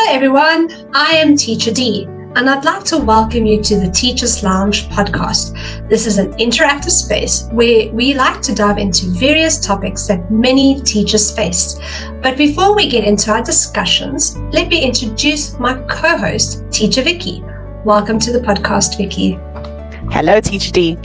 everyone, I am Teacher Dee, and I'd like to welcome you to the Teachers Lounge podcast. This is an interactive space where we like to dive into various topics that many teachers face. But before we get into our discussions, let me introduce my co-host, Teacher Vicki. Welcome to the podcast, Vicki. Hello, Teacher Dee.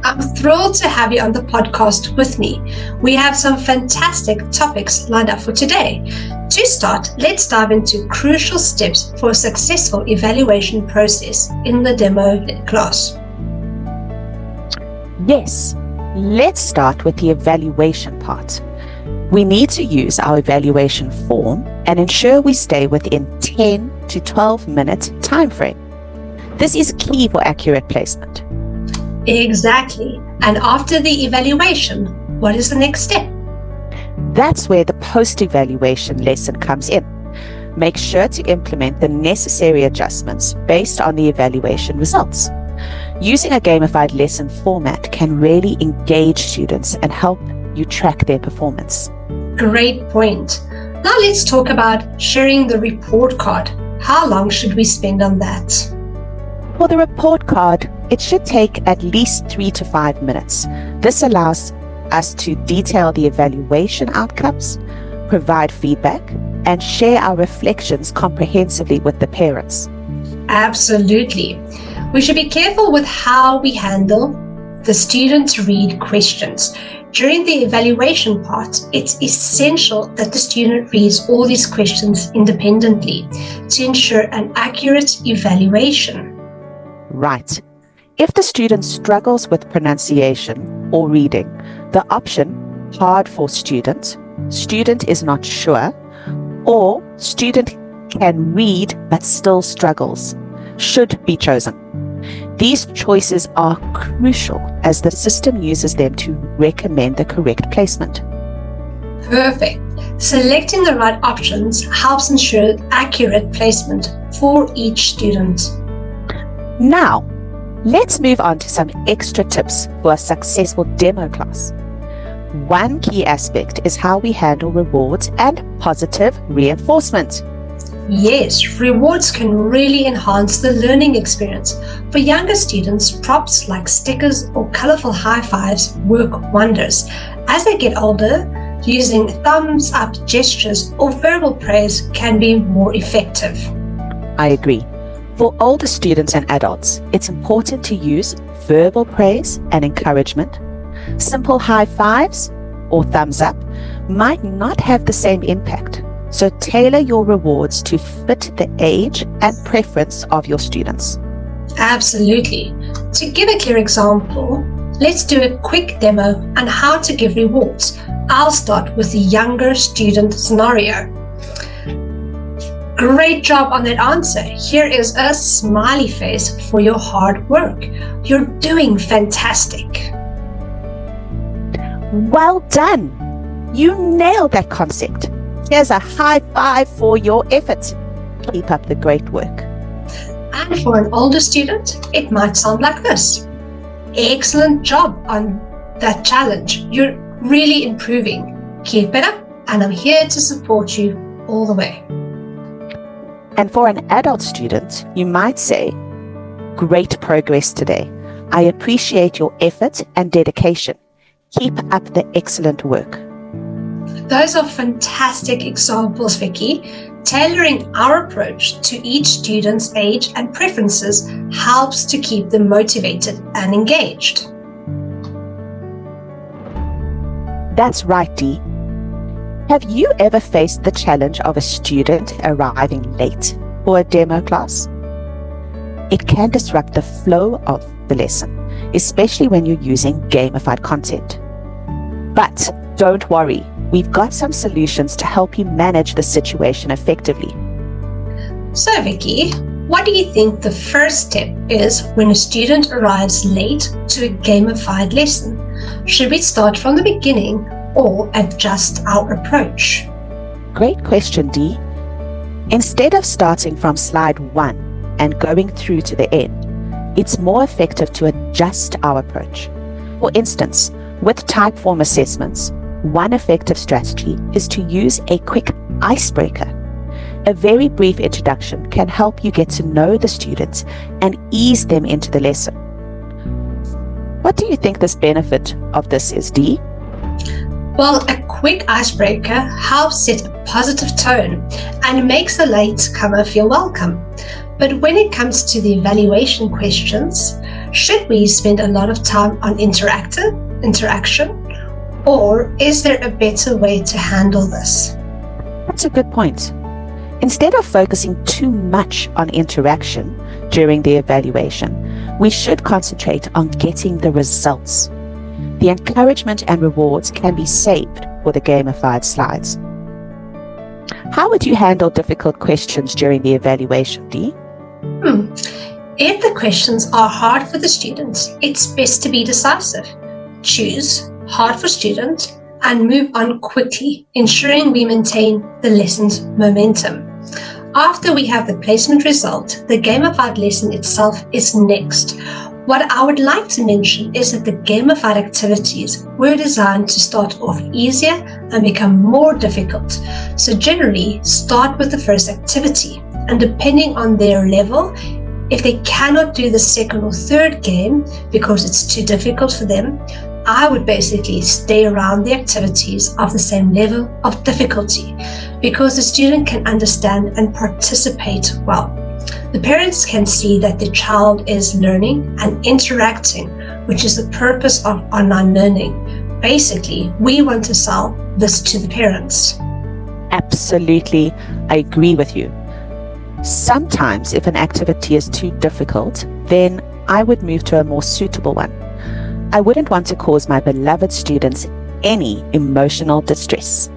I'm thrilled to have you on the podcast with me. We have some fantastic topics lined up for today. To start, let's dive into crucial steps for a successful evaluation process in the demo class. Yes, let's start with the evaluation part. We need to use our evaluation form and ensure we stay within 10 to 12 minute time frame. This is key for accurate placement. Exactly. And after the evaluation, what is the next step? That's where the post-evaluation lesson comes in. Make sure to implement the necessary adjustments based on the evaluation results. Using a gamified lesson format can really engage students and help you track their performance. Great point. Now let's talk about sharing the report card. How long should we spend on that? For the report card, it should take at least 3 to 5 minutes. This allows us to detail the evaluation outcomes, provide feedback, and share our reflections comprehensively with the parents. Absolutely. We should be careful with how we handle the student read questions. During the evaluation part, it's essential that the student reads all these questions independently to ensure an accurate evaluation. Right. If the student struggles with pronunciation or reading, the option hard for student is not sure, or student can read but still struggles should be chosen. These choices are crucial as the system uses them to recommend the correct placement. Perfect. Selecting the right options helps ensure accurate placement for each student. Now, let's move on to some extra tips for a successful demo class. One key aspect is how we handle rewards and positive reinforcement. Yes, rewards can really enhance the learning experience. For younger students, props like stickers or colorful high fives work wonders. As they get older, using thumbs up gestures or verbal praise can be more effective. I agree. For older students and adults, it's important to use verbal praise and encouragement. Simple high fives or thumbs up might not have the same impact, so tailor your rewards to fit the age and preference of your students. Absolutely. To give a clear example, let's do a quick demo on how to give rewards. I'll start with the younger student scenario. Great job on that answer. Here is a smiley face for your hard work. You're doing fantastic. Well done. You nailed that concept. Here's a high five for your effort. Keep up the great work. And for an older student, it might sound like this. Excellent job on that challenge. You're really improving. Keep it up, and I'm here to support you all the way. And for an adult student, you might say, great progress today. I appreciate your effort and dedication. Keep up the excellent work. Those are fantastic examples, Vicki. Tailoring our approach to each student's age and preferences helps to keep them motivated and engaged. That's right, Dee. Have you ever faced the challenge of a student arriving late for a demo class? It can disrupt the flow of the lesson, especially when you're using gamified content. But don't worry, we've got some solutions to help you manage the situation effectively. So, Vicki, what do you think the first step is when a student arrives late to a gamified lesson? Should we start from the beginning or adjust our approach? Great question, Dee. Instead of starting from slide 1 and going through to the end, it's more effective to adjust our approach. For instance, with type form assessments, one effective strategy is to use a quick icebreaker. A very brief introduction can help you get to know the students and ease them into the lesson. What do you think this benefit of this is, Dee? Well, a quick icebreaker helps set a positive tone and makes a latecomer feel welcome. But when it comes to the evaluation questions, should we spend a lot of time on interaction? Or is there a better way to handle this? That's a good point. Instead of focusing too much on interaction during the evaluation, we should concentrate on getting the results. The encouragement and rewards can be saved for the gamified slides. How would you handle difficult questions during the evaluation, Dee? If the questions are hard for the students, it's best to be decisive. Choose hard for student and move on quickly, ensuring we maintain the lesson's momentum. After we have the placement result, the gamified lesson itself is next. What I would like to mention is that the gamified activities were designed to start off easier and become more difficult. So generally, start with the first activity, and depending on their level, if they cannot do the second or third game because it's too difficult for them, I would basically stay around the activities of the same level of difficulty because the student can understand and participate well. The parents can see that the child is learning and interacting, which is the purpose of online learning. Basically, we want to sell this to the parents. Absolutely, I agree with you. Sometimes if an activity is too difficult, then I would move to a more suitable one. I wouldn't want to cause my beloved students any emotional distress.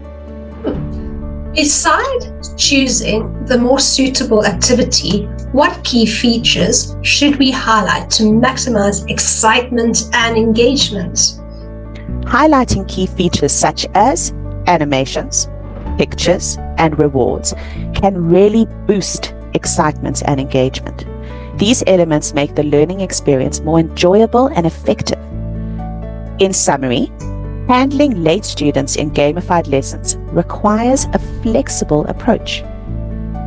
Besides choosing the more suitable activity, what key features should we highlight to maximize excitement and engagement? Highlighting key features such as animations, pictures, and rewards can really boost excitement and engagement. These elements make the learning experience more enjoyable and effective. In summary, handling late students in gamified lessons requires a flexible approach.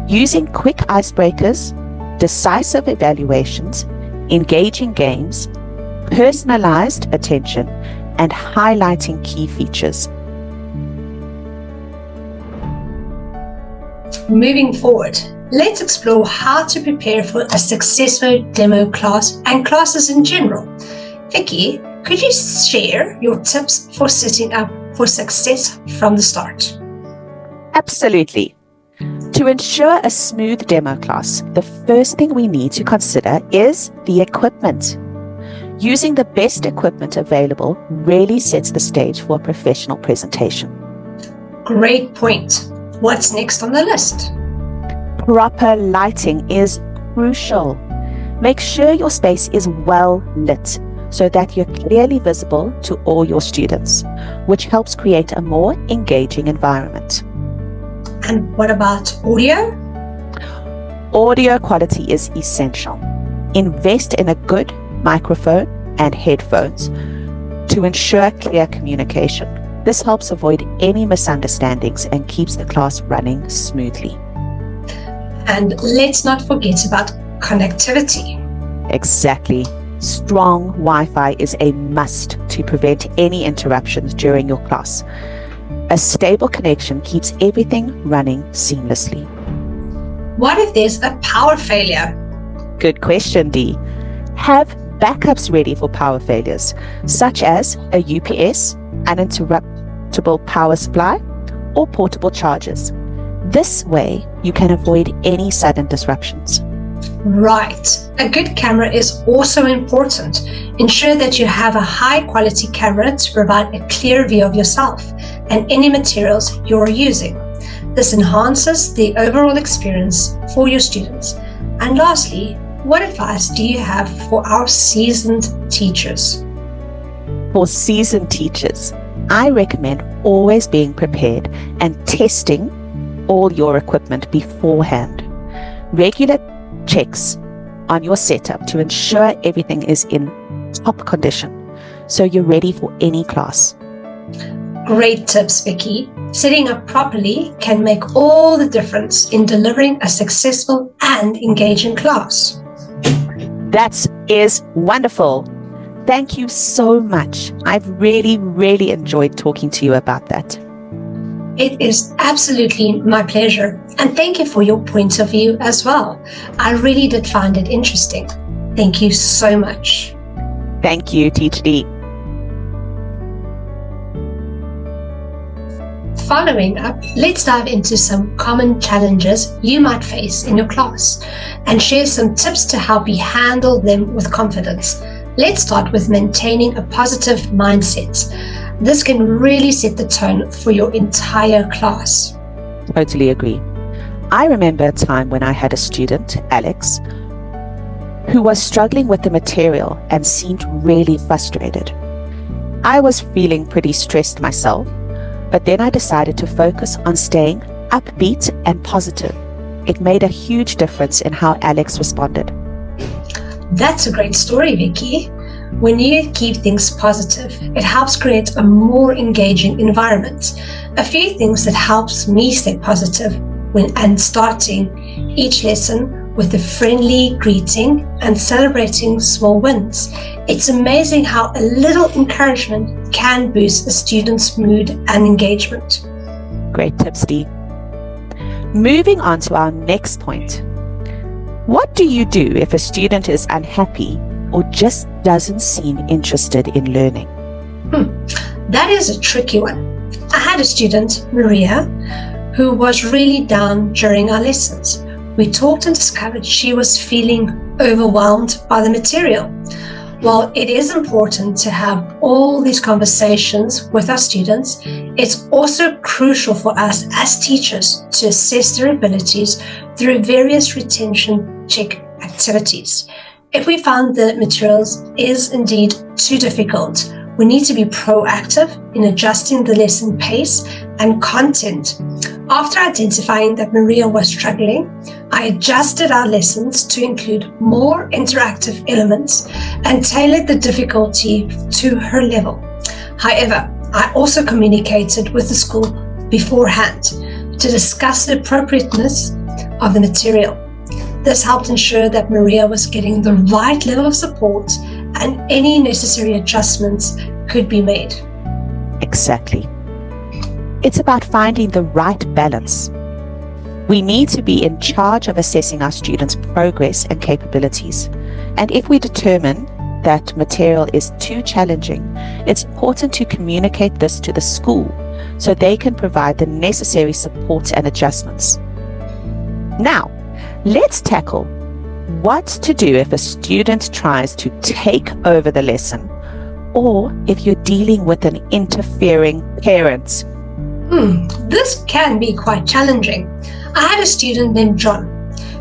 Using quick icebreakers, decisive evaluations, engaging games, personalized attention, and highlighting key features. Moving forward, let's explore how to prepare for a successful demo class and classes in general. Vicki, could you share your tips for setting up for success from the start? Absolutely. To ensure a smooth demo class, the first thing we need to consider is the equipment. Using the best equipment available really sets the stage for a professional presentation. Great point. What's next on the list? Proper lighting is crucial. Make sure your space is well lit so that you're clearly visible to all your students, which helps create a more engaging environment. And what about audio? Audio quality is essential. Invest in a good microphone and headphones to ensure clear communication. This helps avoid any misunderstandings and keeps the class running smoothly. And let's not forget about connectivity. Exactly. Strong Wi-Fi is a must to prevent any interruptions during your class. A stable connection keeps everything running seamlessly. What if there's a power failure? Good question, Dee. Have backups ready for power failures, such as a UPS, uninterruptible power supply, or portable chargers. This way, you can avoid any sudden disruptions. Right. A good camera is also important. Ensure that you have a high quality camera to provide a clear view of yourself and any materials you're using. This enhances the overall experience for your students. And lastly, what advice do you have for our seasoned teachers? For seasoned teachers, I recommend always being prepared and testing all your equipment beforehand. Regular checks on your setup to ensure everything is in top condition so you're ready for any class. Great tips, Vicki. Setting up properly can make all the difference in delivering a successful and engaging class. That is wonderful. Thank you so much. I've really enjoyed talking to you about that. It is absolutely my pleasure. And thank you for your point of view as well. I really did find it interesting. Thank you so much. Thank you, Teacher Dee. Following up, let's dive into some common challenges you might face in your class and share some tips to help you handle them with confidence. Let's start with maintaining a positive mindset. This can really set the tone for your entire class. Totally agree. I remember a time when I had a student, Alex, who was struggling with the material and seemed really frustrated. I was feeling pretty stressed myself, but then I decided to focus on staying upbeat and positive. It made a huge difference in how Alex responded. That's a great story, Vicki. When you keep things positive, it helps create a more engaging environment. A few things that helps me stay positive when starting each lesson with a friendly greeting and celebrating small wins. It's amazing how a little encouragement can boost a student's mood and engagement. Great tips, Dee. Moving on to our next point. What do you do if a student is unhappy or just doesn't seem interested in learning? That is a tricky one. I had a student, Maria, who was really down during our lessons. We talked and discovered she was feeling overwhelmed by the material. While it is important to have all these conversations with our students, it's also crucial for us as teachers to assess their abilities through various retention check activities. If we found the materials is indeed too difficult, we need to be proactive in adjusting the lesson pace and content. After identifying that Maria was struggling, I adjusted our lessons to include more interactive elements and tailored the difficulty to her level. However, I also communicated with the school beforehand to discuss the appropriateness of the material. This helped ensure that Maria was getting the right level of support and any necessary adjustments could be made. Exactly. It's about finding the right balance. We need to be in charge of assessing our students' progress and capabilities. And if we determine that material is too challenging, it's important to communicate this to the school so they can provide the necessary support and adjustments. Now, let's tackle what to do if a student tries to take over the lesson or if you're dealing with an interfering parent. This can be quite challenging. I had a student named John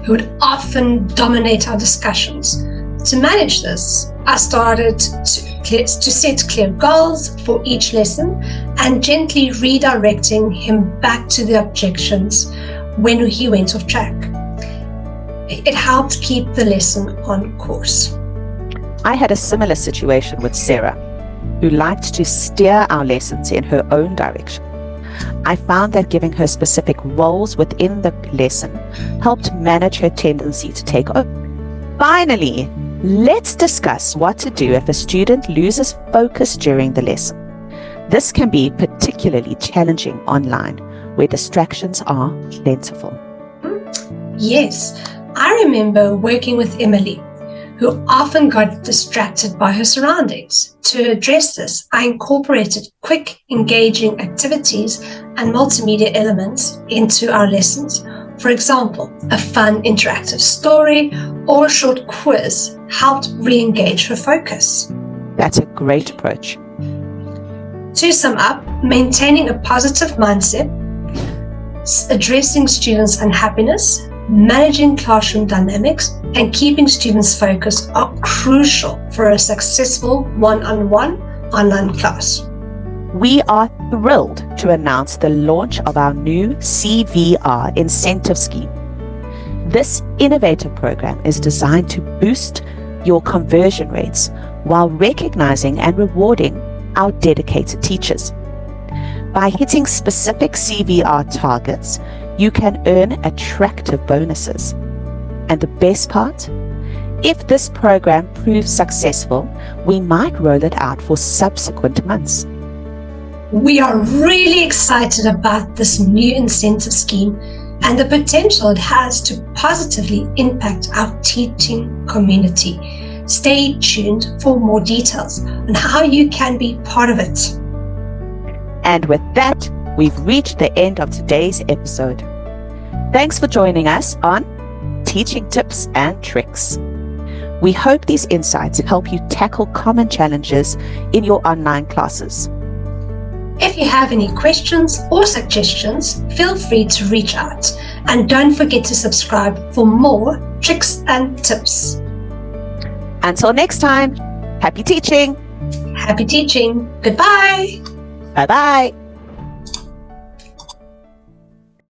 who would often dominate our discussions. To manage this, I started to set clear goals for each lesson and gently redirecting him back to the objections when he went off track. It helped keep the lesson on course. I had a similar situation with Sarah, who liked to steer our lessons in her own direction. I found that giving her specific roles within the lesson helped manage her tendency to take over. Finally, let's discuss what to do if a student loses focus during the lesson. This can be particularly challenging online, where distractions are plentiful. Yes, I remember working with Emily, who often got distracted by her surroundings. To address this, I incorporated quick, engaging activities and multimedia elements into our lessons. For example, a fun interactive story or a short quiz helped re-engage her focus. That's a great approach. To sum up, maintaining a positive mindset, addressing students' unhappiness, managing classroom dynamics, and keeping students focused are crucial for a successful one-on-one online class. We are thrilled to announce the launch of our new CVR incentive scheme. This innovative program is designed to boost your conversion rates while recognizing and rewarding our dedicated teachers. By hitting specific CVR targets, you can earn attractive bonuses. And the best part? If this program proves successful, we might roll it out for subsequent months. We are really excited about this new incentive scheme and the potential it has to positively impact our teaching community. Stay tuned for more details on how you can be part of it. And with that, we've reached the end of today's episode. Thanks for joining us on Teaching Tips and Tricks. We hope these insights help you tackle common challenges in your online classes. If you have any questions or suggestions, feel free to reach out. And don't forget to subscribe for more tricks and tips. Until next time, happy teaching! Happy teaching. Goodbye. Bye-bye!